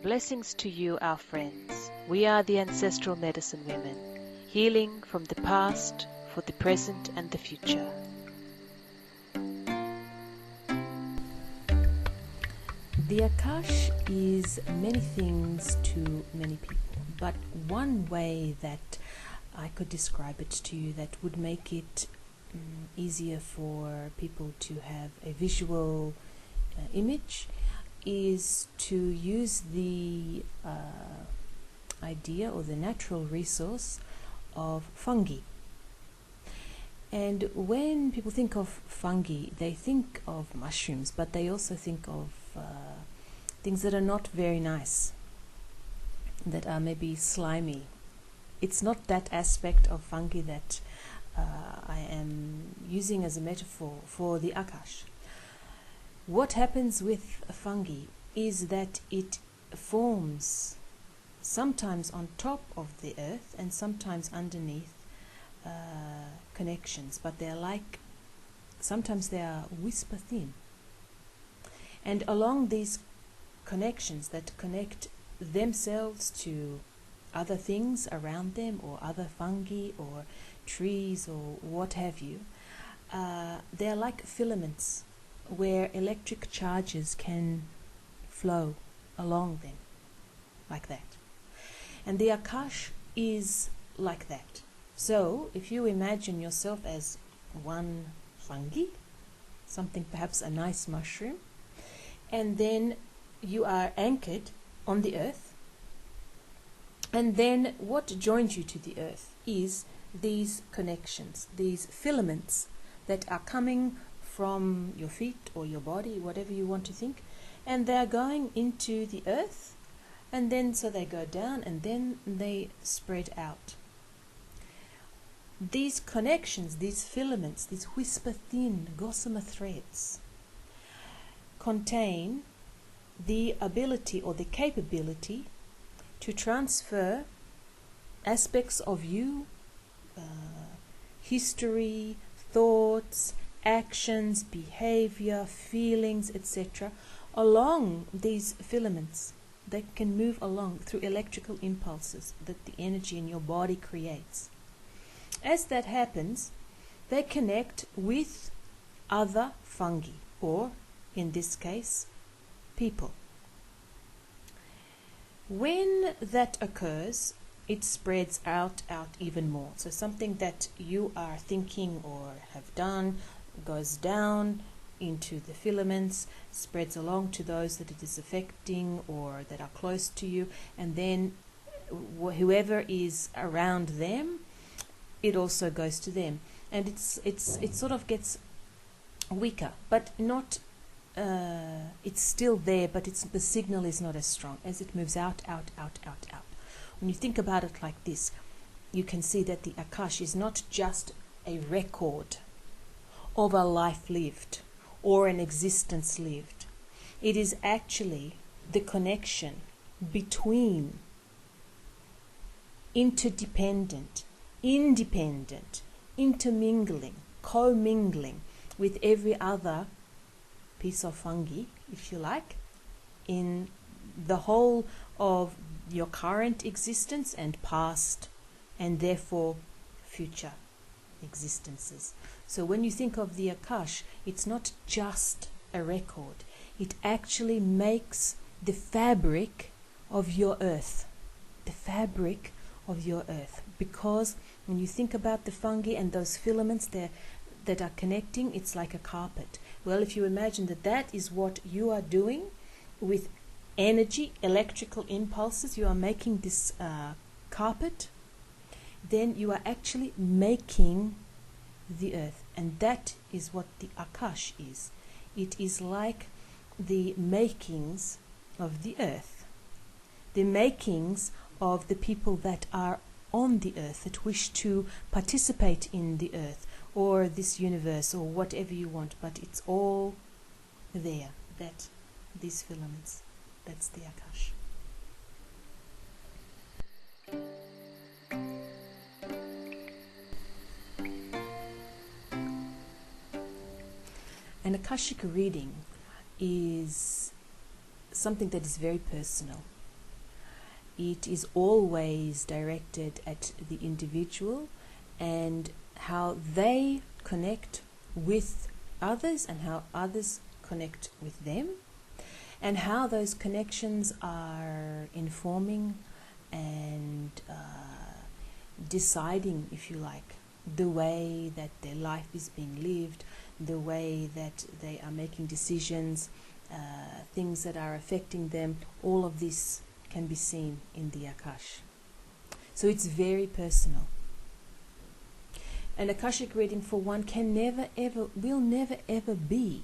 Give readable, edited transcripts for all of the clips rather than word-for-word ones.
Blessings to you, our friends. We are the Ancestral Medicine Women, healing from the past for the present and the future. The Akash is many things to many people, but one way that I could describe it to you that would make it easier for people to have a visual image is to use the idea or the natural resource of fungi. And when people think of fungi, they think of mushrooms, but they also think of things that are not very nice, that are maybe slimy. It's not that aspect of fungi that I am using as a metaphor for the Akash. What happens with a fungi is that it forms sometimes on top of the earth and sometimes underneath connections, but they're like, sometimes they are whisper thin. And along these connections that connect themselves to other things around them, or other fungi or trees or what have you, they're like filaments where electric charges can flow along them, like that. And the Akash is like that. So if you imagine yourself as one fungi, something perhaps a nice mushroom, and then you are anchored on the earth, and then what joins you to the earth is these connections, these filaments that are coming from your feet or your body, whatever you want to think, and they're going into the earth, and then so they go down and then they spread out. These connections, these filaments, these whisper thin gossamer threads contain the ability or the capability to transfer aspects of you, history, thoughts, actions, behavior, feelings, etc., along these filaments. They can move along through electrical impulses that the energy in your body creates. As that happens, they connect with other fungi, or in this case, people. When that occurs, it spreads out even more. So something that you are thinking or have done goes down into the filaments, spreads along to those that it is affecting or that are close to you, and then whoever is around them, it also goes to them. And it sort of gets weaker, but not it's still there, but the signal is not as strong as it moves out. When you think about it like this, you can see that the Akash is not just a record of a life lived or an existence lived. It is actually the connection between interdependent, independent, intermingling, commingling with every other piece of fungi, if you like, in the whole of your current existence and past, and therefore future existences. So when you think of the Akash, it's not just a record. It actually makes the fabric of your earth. The fabric of your earth. Because when you think about the fungi and those filaments there that are connecting, it's like a carpet. Well, if you imagine that is what you are doing with energy, electrical impulses, you are making this carpet, then you are actually making the earth. And that is what the Akash is. It is like the makings of the earth, the makings of the people that are on the earth, that wish to participate in the earth or this universe or whatever you want, but it's all there, that these filaments, that's the Akash. An Akashic reading is something that is very personal. It is always directed at the individual and how they connect with others and how others connect with them, and how those connections are informing and deciding, if you like, the way that their life is being lived, the way that they are making decisions, things that are affecting them. All of this can be seen in the Akash. So it's very personal. An Akashic reading, for one, will never ever be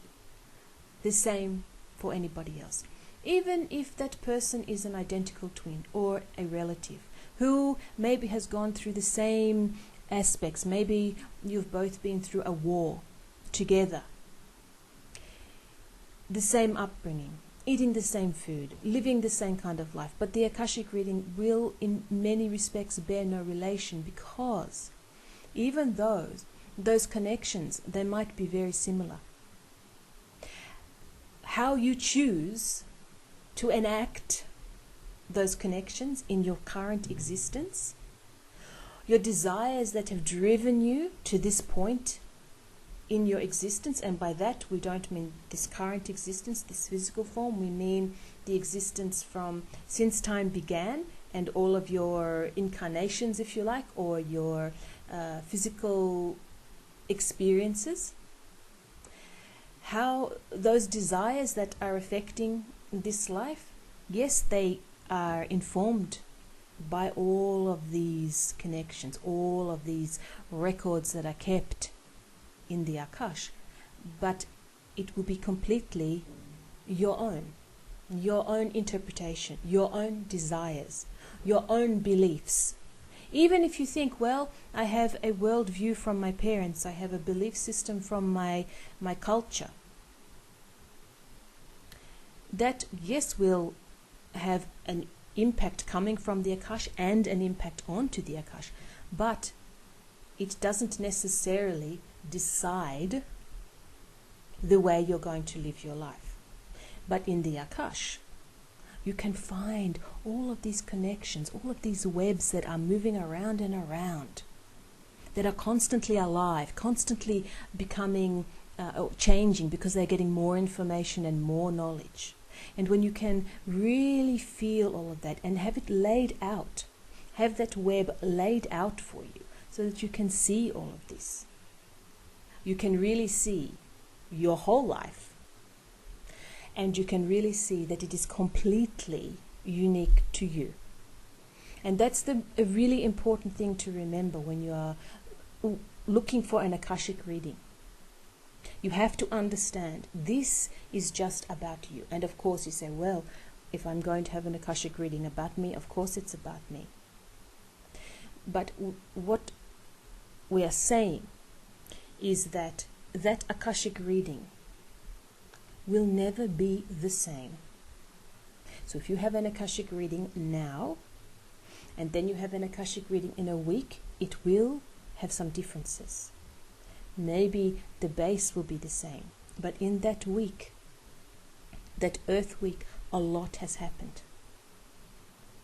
the same for anybody else. Even if that person is an identical twin or a relative who maybe has gone through the same aspects, maybe you've both been through a war together, the same upbringing, eating the same food, living the same kind of life, but the Akashic reading will in many respects bear no relation, because even those connections, they might be very similar. How you choose to enact those connections in your current existence, your desires that have driven you to this point in your existence, and by that we don't mean this current existence, this physical form, we mean the existence from since time began and all of your incarnations, if you like, or your physical experiences. How those desires that are affecting this life, yes, they are informed by all of these connections, all of these records that are kept in the Akash, but it will be completely your own interpretation, your own desires, your own beliefs. Even if you think, well, I have a worldview from my parents, I have a belief system from my culture, that, yes, will have an impact coming from the Akash and an impact onto the Akash, but it doesn't necessarily decide the way you're going to live your life. But in the Akash, you can find all of these connections, all of these webs that are moving around and around, that are constantly alive, constantly becoming, changing, because they're getting more information and more knowledge. And when you can really feel all of that and have it laid out, have that web laid out for you so that you can see all of this, you can really see your whole life, and you can really see that it is completely unique to you. And that's a really important thing to remember when you are looking for an Akashic reading. You have to understand this is just about you. And of course you say, well, if I'm going to have an Akashic reading about me, of course it's about me. But what we are saying is that Akashic reading will never be the same. So if you have an Akashic reading now, and then you have an Akashic reading in a week, it will have some differences. Maybe the base will be the same, but in that week, that Earth week, a lot has happened.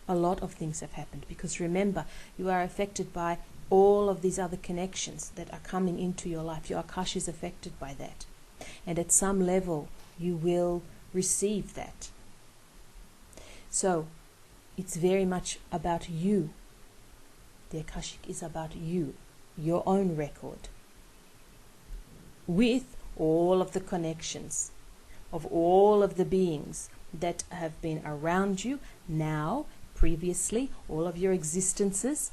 A lot of things have happened, because remember, you are affected by all of these other connections that are coming into your life. Your Akash is affected by that. And at some level, you will receive that. So, it's very much about you. The Akashic is about you, your own record, with all of the connections of all of the beings that have been around you now, previously, all of your existences,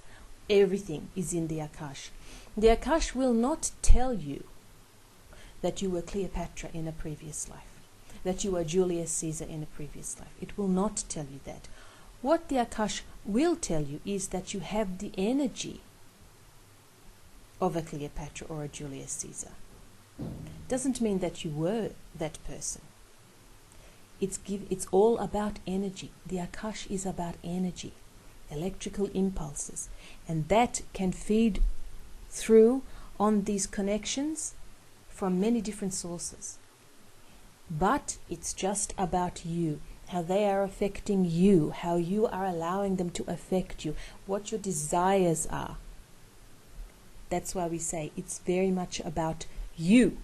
everything is in the Akash. The Akash will not tell you that you were Cleopatra in a previous life, that you were Julius Caesar in a previous life. It will not tell you that. What the Akash will tell you is that you have the energy of a Cleopatra or a Julius Caesar. Doesn't mean that you were that person. It's all about energy. The Akash is about energy, electrical impulses, and that can feed through on these connections from many different sources. But it's just about you, how they are affecting you, how you are allowing them to affect you, what your desires are. That's why we say it's very much about you.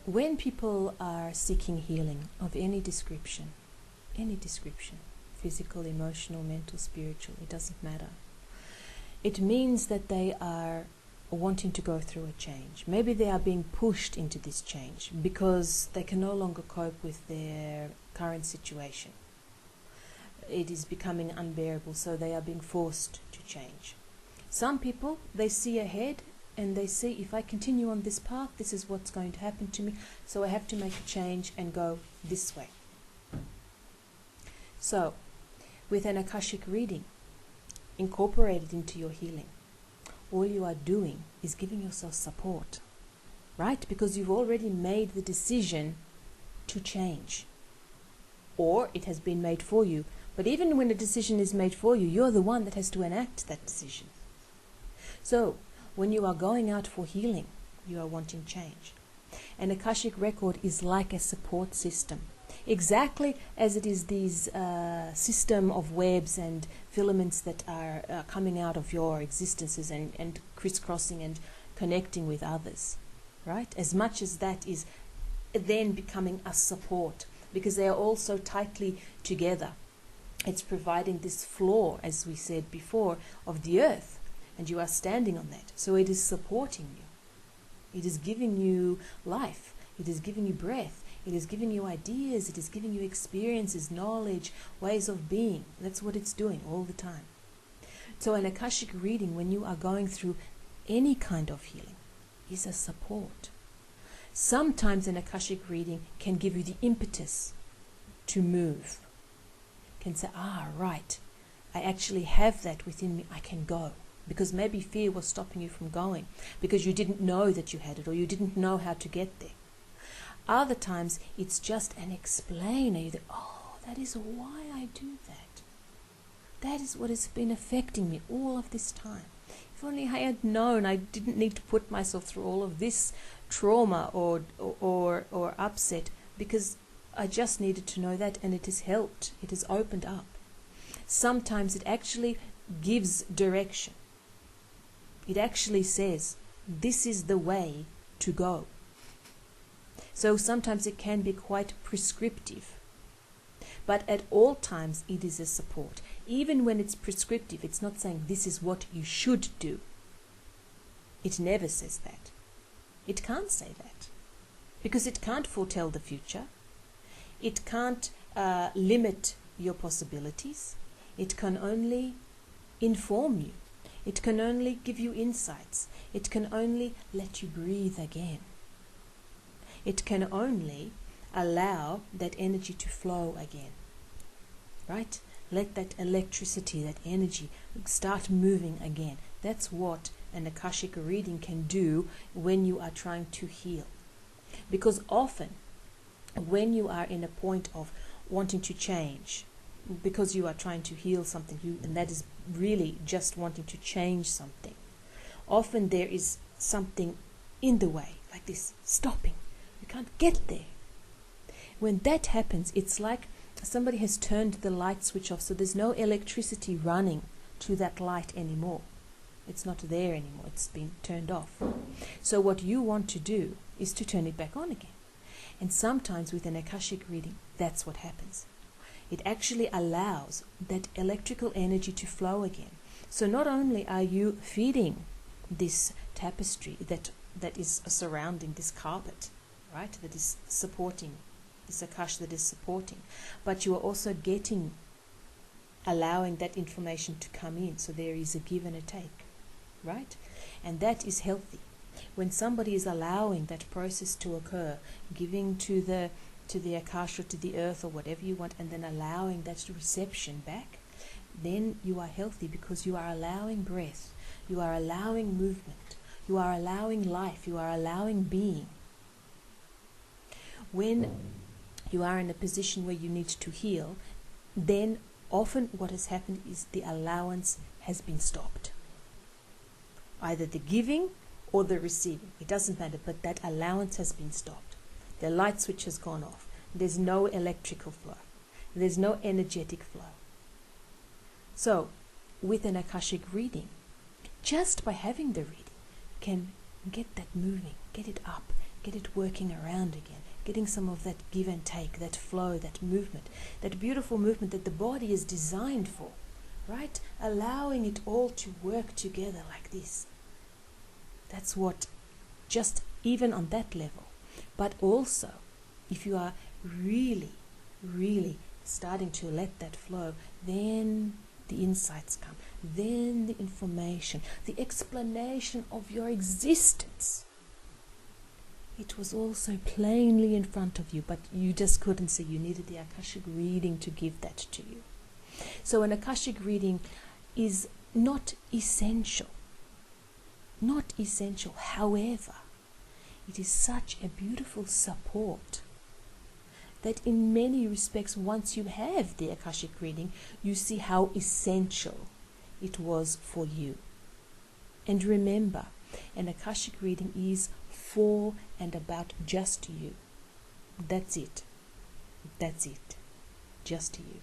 When people are seeking healing of any description, physical, emotional, mental, spiritual, it doesn't matter. It means that they are wanting to go through a change. Maybe they are being pushed into this change because they can no longer cope with their current situation. It is becoming unbearable, so they are being forced to change. Some people, they see ahead and they see, if I continue on this path, this is what's going to happen to me, so I have to make a change and go this way. So, with an Akashic reading incorporated into your healing, all you are doing is giving yourself support, right? Because you've already made the decision to change, or it has been made for you. But even when a decision is made for you, you're the one that has to enact that decision. So, when you are going out for healing, you are wanting change. An Akashic record is like a support system. Exactly as it is these system of webs and filaments that are coming out of your existences and crisscrossing and connecting with others, right? As much as that is then becoming a support, because they are all so tightly together. It's providing this floor, as we said before, of the earth, and you are standing on that. So it is supporting you. It is giving you life. It is giving you breath. It is giving you ideas. It is giving you experiences, knowledge, ways of being. That's what it's doing all the time. So an Akashic reading, when you are going through any kind of healing, is a support. Sometimes an Akashic reading can give you the impetus to move. Can say, right, I actually have that within me, I can go. Because maybe fear was stopping you from going, because you didn't know that you had it, or you didn't know how to get there. Other times, it's just an explainer. That, that is why I do that. That is what has been affecting me all of this time. If only I had known, I didn't need to put myself through all of this trauma or upset, because I just needed to know that, and it has helped. It has opened up. Sometimes it actually gives direction. It actually says, this is the way to go. So sometimes it can be quite prescriptive. But at all times it is a support. Even when it's prescriptive, it's not saying this is what you should do. It never says that. It can't say that. Because it can't foretell the future. It can't limit your possibilities. It can only inform you. It can only give you insights. It can only let you breathe again. It can only allow that energy to flow again. Right? Let that electricity, that energy start moving again. That's what an Akashic reading can do when you are trying to heal. Because often, when you are in a point of wanting to change, because you are trying to heal something, and that is really just wanting to change something, often there is something in the way, like this, stopping. You can't get there. When that happens, it's like somebody has turned the light switch off, so there's no electricity running to that light anymore. It's not there anymore. It's been turned off. So what you want to do is to turn it back on again. And sometimes with an Akashic reading, that's what happens. It actually allows that electrical energy to flow again. So not only are you feeding this tapestry that is surrounding this carpet, right, that is supporting, this Akash that is supporting, but you are also allowing that information to come in. So there is a give and a take, right? And that is healthy. When somebody is allowing that process to occur, giving to the Akash or to the earth or whatever you want, and then allowing that reception back, then you are healthy, because you are allowing breath, you are allowing movement, you are allowing life, you are allowing being. When you are in a position where you need to heal, then often what has happened is the allowance has been stopped. Either the giving or the receiving, it doesn't matter, but that allowance has been stopped. The light switch has gone off. There's no electrical flow. There's no energetic flow. So, with an Akashic reading, just by having the reading, can get that moving, get it up, get it working around again, getting some of that give and take, that flow, that movement, that beautiful movement that the body is designed for, right? Allowing it all to work together like this. That's what, just even on that level. But also, if you are really, really starting to let that flow, then the insights come, then the information, the explanation of your existence. It was also plainly in front of you, but you just couldn't see. You needed the Akashic reading to give that to you. So an Akashic reading is not essential. Not essential. However, it is such a beautiful support that in many respects, once you have the Akashic reading, you see how essential it was for you. And remember, an Akashic reading is for and about just you. That's it. That's it. Just you.